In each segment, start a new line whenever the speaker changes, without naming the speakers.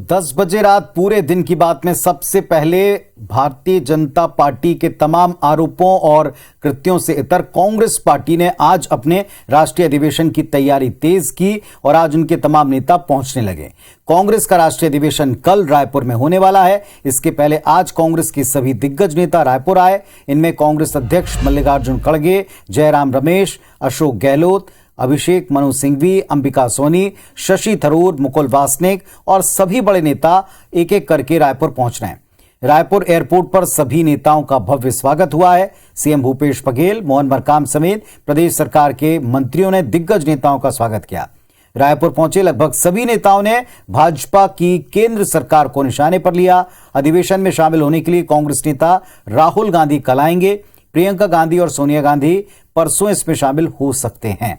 10 बजे रात पूरे दिन की बात में सबसे पहले भारतीय जनता पार्टी के तमाम आरोपों और कृत्यों से इतर कांग्रेस पार्टी ने आज अपने राष्ट्रीय अधिवेशन की तैयारी तेज की और आज उनके तमाम नेता पहुंचने लगे। कांग्रेस का राष्ट्रीय अधिवेशन कल रायपुर में होने वाला है। इसके पहले आज कांग्रेस के सभी दिग्गज नेता रायपुर आए। इनमें कांग्रेस अध्यक्ष मल्लिकार्जुन खड़गे, जयराम रमेश, अशोक गहलोत, अभिषेक मनु सिंघवी, अंबिका सोनी, शशि थरूर, मुकुल वासनिक और सभी बड़े नेता एक एक करके रायपुर पहुंच रहे हैं। रायपुर एयरपोर्ट पर सभी नेताओं का भव्य स्वागत हुआ है। सीएम भूपेश बघेल, मोहन मरकाम समेत प्रदेश सरकार के मंत्रियों ने दिग्गज नेताओं का स्वागत किया। रायपुर पहुंचे लगभग सभी नेताओं ने भाजपा की केंद्र सरकार को निशाने पर लिया। अधिवेशन में शामिल होने के लिए कांग्रेस नेता राहुल गांधी कल आएंगे। प्रियंका गांधी और सोनिया गांधी परसों इसमें शामिल हो सकते हैं।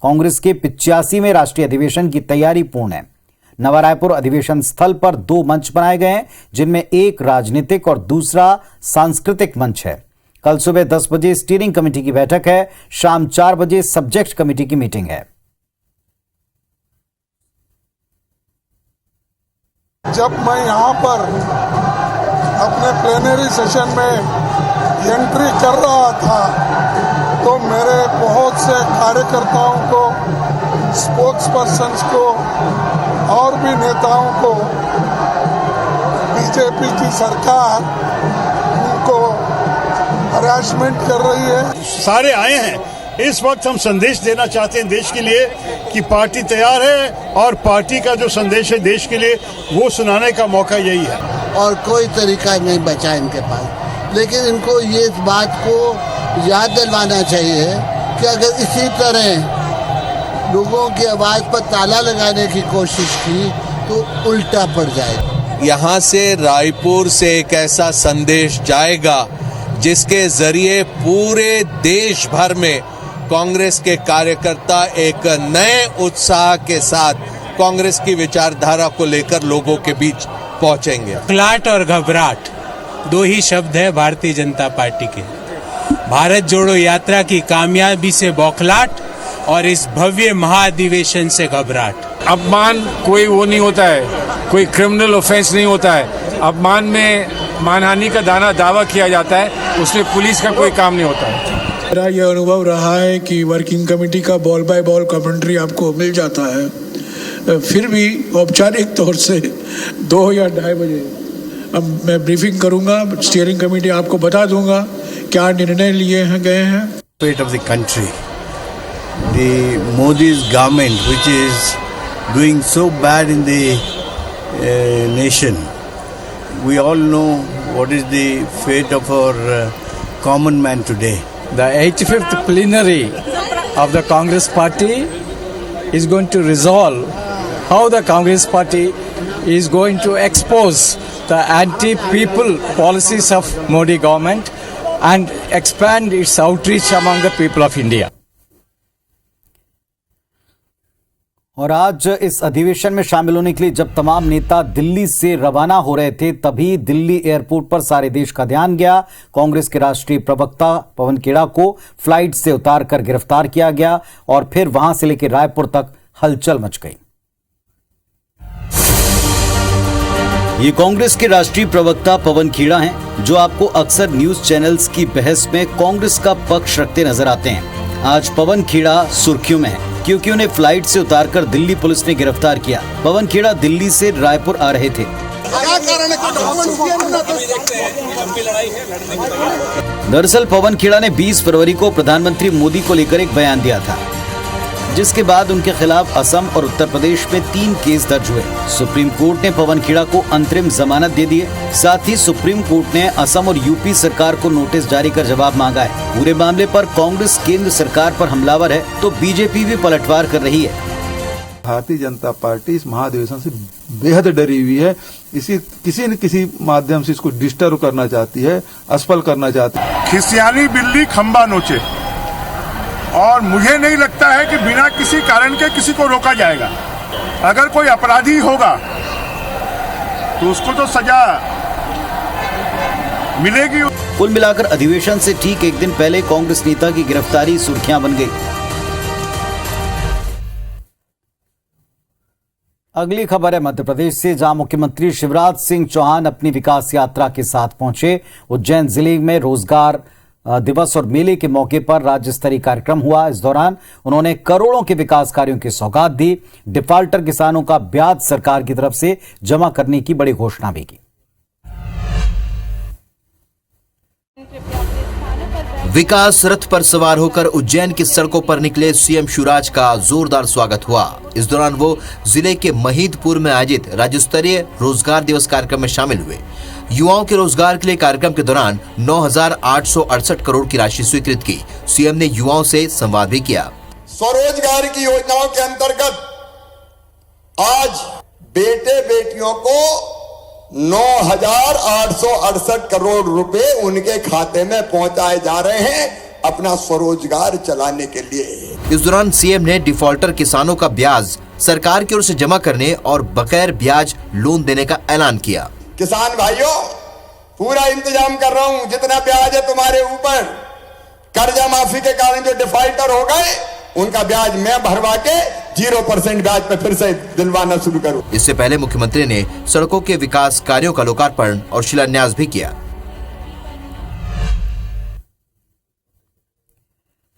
कांग्रेस के 85वें राष्ट्रीय अधिवेशन की तैयारी पूर्ण है। नवा रायपुर अधिवेशन स्थल पर 2 मंच बनाए गए हैं, जिनमें एक राजनीतिक और दूसरा सांस्कृतिक मंच है। कल सुबह 10 बजे स्टीयरिंग कमेटी की बैठक है। शाम 4 बजे सब्जेक्ट कमेटी की मीटिंग है।
जब मैं यहां पर अपने प्लेनरी सेशन में एंट्री कर रहा था तो मेरे बहुत से कार्यकर्ताओं को, स्पोक्स पर्सन्स को और भी नेताओं को बीजेपी की सरकार उनको हरासमेंट कर रही है।
सारे आए हैं। इस वक्त हम संदेश देना चाहते हैं देश के लिए कि पार्टी तैयार है और पार्टी का जो संदेश है देश के लिए वो सुनाने का मौका यही है।
और कोई तरीका नहीं बचा इनके पास, लेकिन इनको ये इस बात को याद दिलवाना चाहिए कि अगर इसी तरह लोगों की आवाज़ पर ताला लगाने की कोशिश की तो उल्टा पड़ जाएगा।
यहाँ से रायपुर से एक ऐसा संदेश जाएगा जिसके जरिए पूरे देश भर में कांग्रेस के कार्यकर्ता एक नए उत्साह के साथ कांग्रेस की विचारधारा को लेकर लोगों के बीच पहुंचेंगे।
बौखलाहट और घबराहट 2 ही शब्द है भारतीय जनता पार्टी के। भारत जोड़ो यात्रा की कामयाबी से बौखलाहट और इस भव्य महाधिवेशन से घबराहट।
अपमान कोई वो नहीं होता है, कोई क्रिमिनल ऑफेंस नहीं होता है। अपमान में मानहानि का दावा किया जाता है, उसमें पुलिस का कोई काम नहीं होता है।
मेरा यह अनुभव रहा है कि वर्किंग कमेटी का बॉल बाय बॉल कमेंट्री आपको मिल जाता है। फिर भी औपचारिक तौर से 2 या 2:30 बजे अब मैं ब्रीफिंग करूंगा। स्टीयरिंग कमेटी आपको बता दूंगा क्या निर्णय लिए गए हैं।
State of the country, the Modi's government, which is doing so bad in the nation, we all know what is the fate of our common man today.
The 85th plenary of the Congress Party is going to resolve how the Congress Party is going to expose the anti-people policies of Modi government and expand its outreach among the people of India.
और आज इस अधिवेशन में शामिल होने के लिए जब तमाम नेता दिल्ली से रवाना हो रहे थे, तभी दिल्ली एयरपोर्ट पर सारे देश का ध्यान गया। कांग्रेस के राष्ट्रीय प्रवक्ता पवन खेड़ा को फ्लाइट से उतारकर गिरफ्तार किया गया और फिर वहां से लेकर रायपुर तक हलचल मच गई। ये कांग्रेस के राष्ट्रीय प्रवक्ता पवन खेड़ा हैं, जो आपको अक्सर न्यूज चैनल्स की बहस में कांग्रेस का पक्ष रखते नजर आते हैं। आज पवन खेड़ा सुर्खियों में है क्योंकि उन्हें फ्लाइट से उतारकर दिल्ली पुलिस ने गिरफ्तार किया। पवन खेड़ा दिल्ली से रायपुर आ रहे थे। दरअसल पवन खेड़ा ने 20 फरवरी को प्रधानमंत्री मोदी को लेकर एक बयान दिया था, जिसके बाद उनके खिलाफ असम और उत्तर प्रदेश में 3 केस दर्ज हुए। सुप्रीम कोर्ट ने पवन खेड़ा को अंतरिम जमानत दे दी है। साथ ही सुप्रीम कोर्ट ने असम और यूपी सरकार को नोटिस जारी कर जवाब मांगा है। पूरे मामले पर कांग्रेस केंद्र सरकार पर हमलावर है तो बीजेपी भी पलटवार कर रही है।
भारतीय जनता पार्टी इस महाधिवेशन से बेहद डरी हुई है। किसी न किसी माध्यम से इसको डिस्टर्ब करना चाहती है, असफल करना चाहती है।
खिसियानी बिल्ली खंबा नोचे, और मुझे नहीं लगता है कि बिना किसी कारण के किसी को रोका जाएगा। अगर कोई अपराधी होगा तो उसको तो सजा मिलेगी।
कुल मिलाकर अधिवेशन से ठीक एक दिन पहले कांग्रेस नेता की गिरफ्तारी सुर्खियां बन गई। अगली खबर है मध्य प्रदेश से, जहां मुख्यमंत्री शिवराज सिंह चौहान अपनी विकास यात्रा के साथ पहुंचे। उज्जैन जिले में रोजगार दिवस और मेले के मौके पर राज्य स्तरीय कार्यक्रम हुआ। इस दौरान उन्होंने करोड़ों के विकास कार्यों की सौगात दी। डिफाल्टर किसानों का ब्याज सरकार की तरफ से जमा करने की बड़ी घोषणा भी की।
विकास रथ पर सवार होकर उज्जैन की सड़कों पर निकले सीएम शिवराज का जोरदार स्वागत हुआ। इस दौरान वो जिले के महीदपुर में आयोजित राज्य स्तरीय रोजगार दिवस कार्यक्रम में शामिल हुए। युवाओं के रोजगार के लिए कार्यक्रम के दौरान 9,868 करोड़ की राशि स्वीकृत की। सीएम ने युवाओं से संवाद भी किया।
स्वरोजगार की योजनाओं के अंतर्गत आज बेटे बेटियों को 9,868 करोड़ रुपए उनके खाते में पहुंचाए जा रहे हैं अपना स्वरोजगार चलाने के लिए।
इस दौरान सीएम ने डिफॉल्टर किसानों का ब्याज सरकार की ओर से जमा करने और बगैर ब्याज लोन देने का ऐलान किया।
किसान भाइयों, पूरा इंतजाम कर रहा हूं, जितना ब्याज है तुम्हारे ऊपर, कर्जा माफी के कारण जो डिफॉल्टर हो गए उनका ब्याज मैं भरवा के 0% ब्याज पे फिर से दिलवाना शुरू करूं।
इससे पहले मुख्यमंत्री ने सड़कों के विकास कार्यों का लोकार्पण और शिलान्यास भी किया।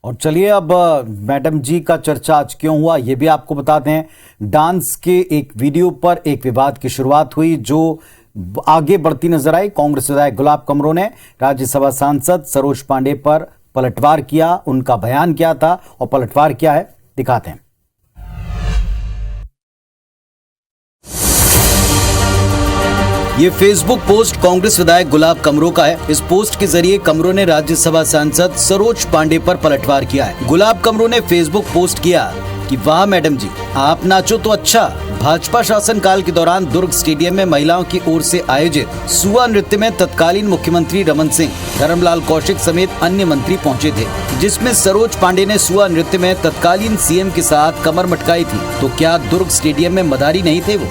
और चलिए अब मैडम जी का चर्चा आज क्यों हुआ ये भी आपको बता दें। डांस के एक वीडियो पर एक विवाद की शुरुआत हुई जो आगे बढ़ती नजर आई। कांग्रेस विधायक गुलाब कमरो ने राज्यसभा सांसद सरोज पांडे पर पलटवार किया। उनका बयान क्या था और पलटवार क्या है, दिखाते हैं।
ये फेसबुक पोस्ट कांग्रेस विधायक गुलाब कमरो का है। इस पोस्ट के जरिए कमरो ने राज्यसभा सांसद सरोज पांडे पर पलटवार किया है। गुलाब कमरो ने फेसबुक पोस्ट किया कि वाह मैडम जी, आप नाचो तो अच्छा। भाजपा शासन काल के दौरान दुर्ग स्टेडियम में महिलाओं की ओर से आयोजित सुआ नृत्य में तत्कालीन मुख्यमंत्री रमन सिंह, धर्मलाल कौशिक समेत अन्य मंत्री पहुंचे थे, जिसमें सरोज पांडे ने सुआ नृत्य में तत्कालीन सीएम के साथ कमर मटकाई थी। तो क्या दुर्ग स्टेडियम में मदारी नहीं थे वो?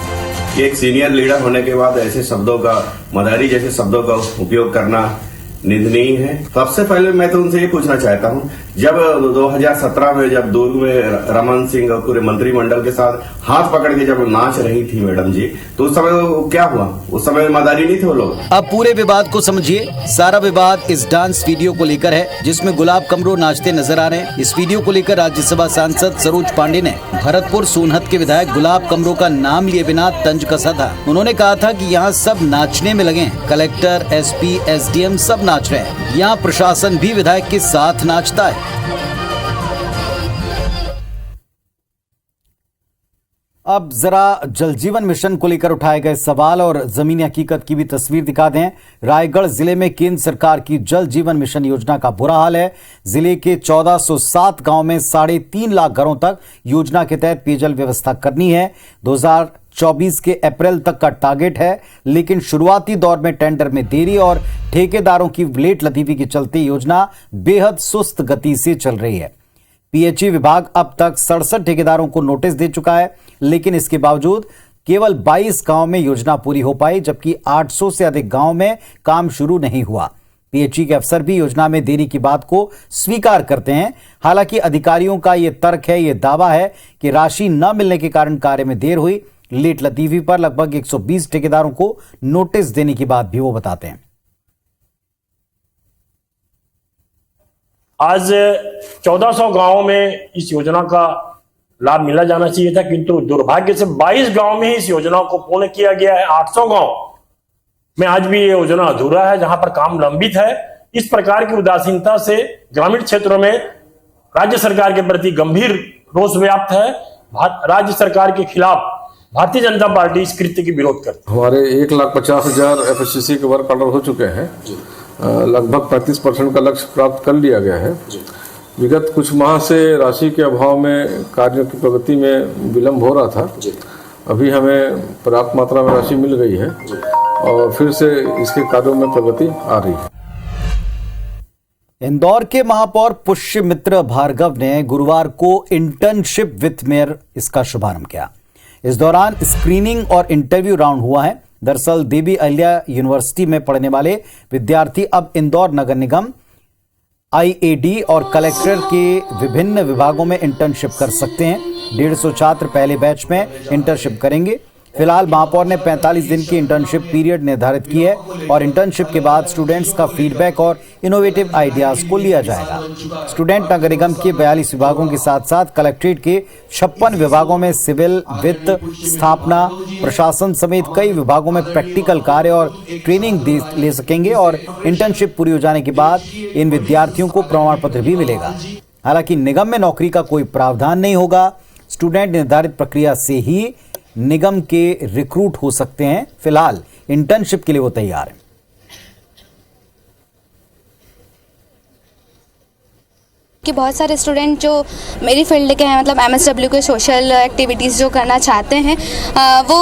एक सीनियर लीडर होने के बाद ऐसे शब्दों का, मदारी जैसे शब्दों का उपयोग करना निंदनीय है। सबसे पहले मैं तो उनसे ये पूछना चाहता हूँ, जब 2017 में जब दुर्ग में रमन सिंह और पूरे मंत्रिमंडल के साथ हाथ पकड़ के जब नाच रही थी मैडम जी, तो उस समय क्या हुआ? उस समय मदारी नहीं थे वो लोग।
अब पूरे विवाद को समझिए। सारा विवाद इस डांस वीडियो को लेकर है जिसमें गुलाब कमरो नाचते नजर आ रहे हैं। इस वीडियो को लेकर राज्यसभा सांसद सरोज पांडे ने भरतपुर सोनहत के विधायक गुलाब कमरो का नाम लिए बिना तंज कसा था। उन्होंने कहा था कि यहाँ सब नाचने में लगे हैं, कलेक्टर, एसपी, एसडीएम सब नाच रहे हैं, यहाँ प्रशासन भी विधायक के साथ नाचता है।
अब जरा जल जीवन मिशन को लेकर उठाए गए सवाल और जमीनी हकीकत की भी तस्वीर दिखा दें। रायगढ़ जिले में केंद्र सरकार की जल जीवन मिशन योजना का बुरा हाल है। जिले के 1407 गांव में 3.5 लाख घरों तक योजना के तहत पेयजल व्यवस्था करनी है। 2024 के अप्रैल तक का टारगेट है, लेकिन शुरुआती दौर में टेंडर में देरी और ठेकेदारों की लेट लतीफी के चलते योजना बेहद सुस्त गति से चल रही है। पीएचई विभाग अब तक 67 ठेकेदारों को नोटिस दे चुका है, लेकिन इसके बावजूद केवल 22 गांव में योजना पूरी हो पाई, जबकि 800 से अधिक गांव में काम शुरू नहीं हुआ। पीएचई के अफसर भी योजना में देरी की बात को स्वीकार करते हैं। हालांकि अधिकारियों का यह तर्क है, यह दावा है कि राशि न मिलने के कारण कार्य में देर हुई। लेट लतीफी पर लगभग 120 ठेकेदारों को नोटिस देने की बात भी वो बताते हैं।
आज 1400 गांवों में इस योजना का लाभ मिला जाना चाहिए था, किंतु दुर्भाग्य से 22 गांव में ही इस योजना को पूर्ण किया गया है। 800 गांव में आज भी ये योजना अधूरा है, जहां पर काम लंबित है। इस प्रकार की उदासीनता से ग्रामीण क्षेत्रों में राज्य सरकार के प्रति गंभीर रोष व्याप्त है। राज्य सरकार के खिलाफ भारतीय जनता पार्टी इस कृत्य की विरोध करती है।
हमारे 1,50,000 FSCC के वर्क ऑर्डर हो चुके हैं। लगभग 35% का लक्ष्य प्राप्त कर लिया गया है। विगत कुछ माह से राशि के अभाव में कार्यों की प्रगति में विलंब हो रहा था। अभी हमें पर्याप्त मात्रा में राशि मिल गई है और फिर से इसके कार्यों में प्रगति आ रही है।
इंदौर के महापौर पुष्यमित्र भार्गव ने गुरुवार को इंटर्नशिप विथ मेयर इसका शुभारंभ किया। इस दौरान स्क्रीनिंग और इंटरव्यू राउंड हुआ है। दरअसल देवी अहिल्या यूनिवर्सिटी में पढ़ने वाले विद्यार्थी अब इंदौर नगर निगम आईएडी और कलेक्टर के विभिन्न विभागों में इंटर्नशिप कर सकते हैं। 150 छात्र पहले बैच में इंटर्नशिप करेंगे। फिलहाल महापौर ने 45 दिन की इंटर्नशिप पीरियड निर्धारित की है और इंटर्नशिप के बाद स्टूडेंट्स का फीडबैक और इनोवेटिव आइडियाज को लिया जाएगा। स्टूडेंट नगर निगम के 42 विभागों के साथ साथ कलेक्ट्रेट के 56 विभागों में सिविल, वित्त, स्थापना, प्रशासन समेत कई विभागों में प्रैक्टिकल कार्य और ट्रेनिंग ले सकेंगे और इंटर्नशिप पूरी हो जाने के बाद इन विद्यार्थियों को प्रमाण पत्र भी मिलेगा। हालांकि निगम में नौकरी का कोई प्रावधान नहीं होगा। स्टूडेंट निर्धारित प्रक्रिया से ही निगम के रिक्रूट हो सकते हैं। फिलहाल इंटर्नशिप के लिए वो तैयार है।
कि बहुत सारे स्टूडेंट जो मेरी फील्ड के हैं, मतलब MSW के सोशल एक्टिविटीज़ जो करना चाहते हैं, वो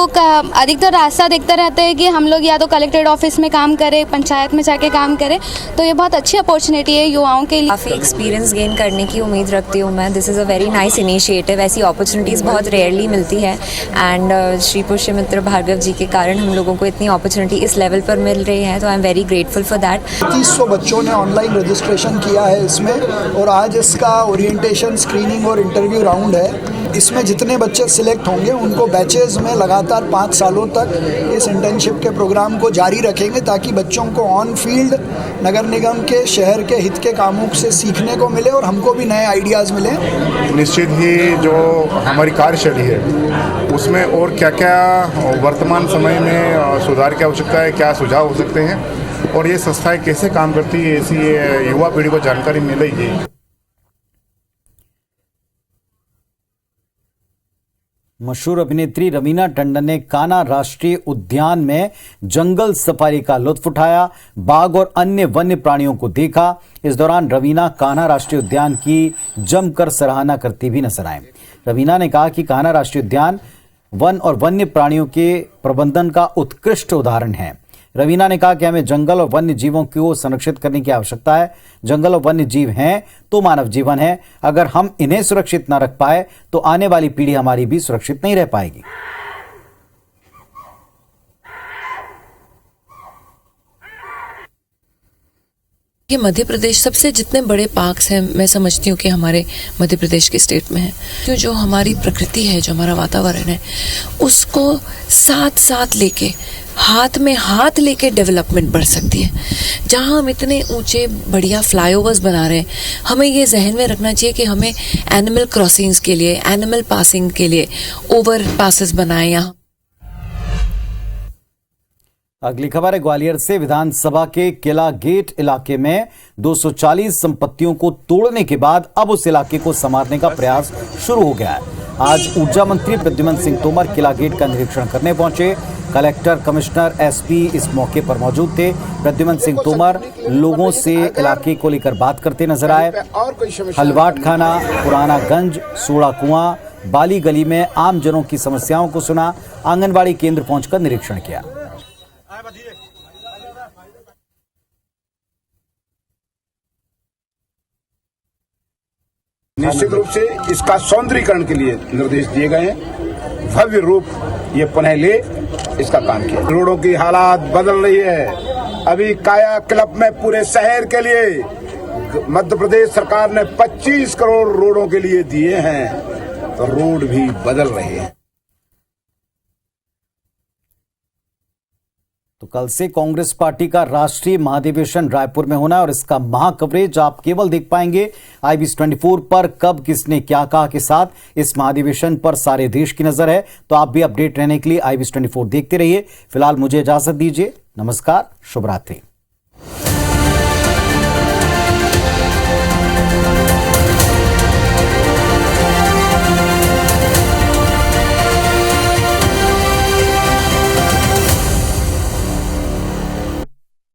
अधिकतर रास्ता देखते रहते हैं कि हम लोग या तो कलेक्ट्रेट ऑफिस में काम करें, पंचायत में जाके काम करें। तो ये बहुत अच्छी अपॉर्चुनिटी है युवाओं के लिए।
काफ़ी एक्सपीरियंस गेन करने की उम्मीद रखती हूँ मैं। This is a very nice initiative. ऐसी अपॉर्चुनिटीज़ बहुत रेयरली मिलती है एंड श्री पुष्यमित्र भार्गव जी के कारण हम लोगों को इतनी अपॉर्चुनिटी इस लेवल पर मिल रही है। तो I am very grateful for that.
300 बच्चों ने ऑनलाइन रजिस्ट्रेशन किया है इसमें, और आज इसका ओरिएंटेशन, स्क्रीनिंग और इंटरव्यू राउंड है। इसमें जितने बच्चे सिलेक्ट होंगे उनको बैचेज में लगातार 5 सालों तक इस इंटर्नशिप के प्रोग्राम को जारी रखेंगे ताकि बच्चों को ऑन फील्ड नगर निगम के, शहर के हित के कामों से सीखने को मिले और हमको भी नए आइडियाज़ मिले।
निश्चित ही जो हमारी कार्यशैली है उसमें और क्या क्या वर्तमान समय में सुधार की आवश्यकता है, क्या सुझाव हो सकते हैं और ये संस्थाएं कैसे काम करती है, ऐसी युवा पीढ़ी को जानकारी मिलेगी।
मशहूर अभिनेत्री रवीना टंडन ने कान्हा राष्ट्रीय उद्यान में जंगल सफारी का लुत्फ उठाया। बाघ और अन्य वन्य प्राणियों को देखा। इस दौरान रवीना कान्हा राष्ट्रीय उद्यान की जमकर सराहना करती भी नजर आए। रवीना ने कहा कि कान्हा राष्ट्रीय उद्यान वन और वन्य प्राणियों के प्रबंधन का उत्कृष्ट उदाहरण है। रवीना ने कहा कि हमें जंगल और वन्य जीवों को संरक्षित करने की आवश्यकता है। जंगल और वन्य जीव हैं तो मानव जीवन है। अगर हम इन्हें सुरक्षित न रख पाए तो आने वाली पीढ़ी हमारी भी सुरक्षित नहीं रह पाएगी।
ये मध्य प्रदेश सबसे जितने बड़े पार्क्स हैं मैं समझती हूँ कि हमारे मध्य प्रदेश के स्टेट में है। क्यों जो हमारी प्रकृति है, जो हमारा वातावरण है, उसको साथ साथ लेके, हाथ में हाथ लेके डेवलपमेंट बढ़ सकती है। जहाँ हम इतने ऊंचे बढ़िया फ्लाईओवर्स बना रहे हैं, हमें ये जहन में रखना चाहिए कि हमें एनिमल क्रॉसिंग्स के लिए, एनिमल पासिंग के लिए ओवर पासेस बनाए यहाँ।
अगली खबर है ग्वालियर से। विधानसभा के किला गेट इलाके में 240 संपत्तियों को तोड़ने के बाद अब उस इलाके को संवारने का प्रयास शुरू हो गया है। आज ऊर्जा मंत्री प्रद्युमन सिंह तोमर किला गेट का निरीक्षण करने पहुंचे। कलेक्टर, कमिश्नर, एसपी इस मौके पर मौजूद थे। प्रद्युमन सिंह तोमर लोगों से इलाके को लेकर बात करते नजर आए। हलवाट खाना, पुराना गंज, सोड़ा कुआं, बाली गली में आम जनों की समस्याओं को सुना। आंगनबाड़ी केंद्र पहुंचकर निरीक्षण किया।
निश्चित रूप से इसका सौंदर्यीकरण के लिए निर्देश दिए गए हैं। भव्य रूप ये पुनः ले इसका काम किया। रोडों की हालात बदल रही है। अभी काया क्लब में पूरे शहर के लिए मध्य प्रदेश सरकार ने 25 करोड़ रोडों के लिए दिए हैं, तो रोड भी बदल रहे हैं।
तो कल से कांग्रेस पार्टी का राष्ट्रीय महाधिवेशन रायपुर में होना है और इसका महा कवरेज आप केवल देख पाएंगे IBC 24 पर। कब किसने क्या कहा के साथ इस महाधिवेशन पर सारे देश की नजर है। तो आप भी अपडेट रहने के लिए IBC 24 देखते रहिए। फिलहाल मुझे इजाजत दीजिए। नमस्कार, शुभ रात्रि।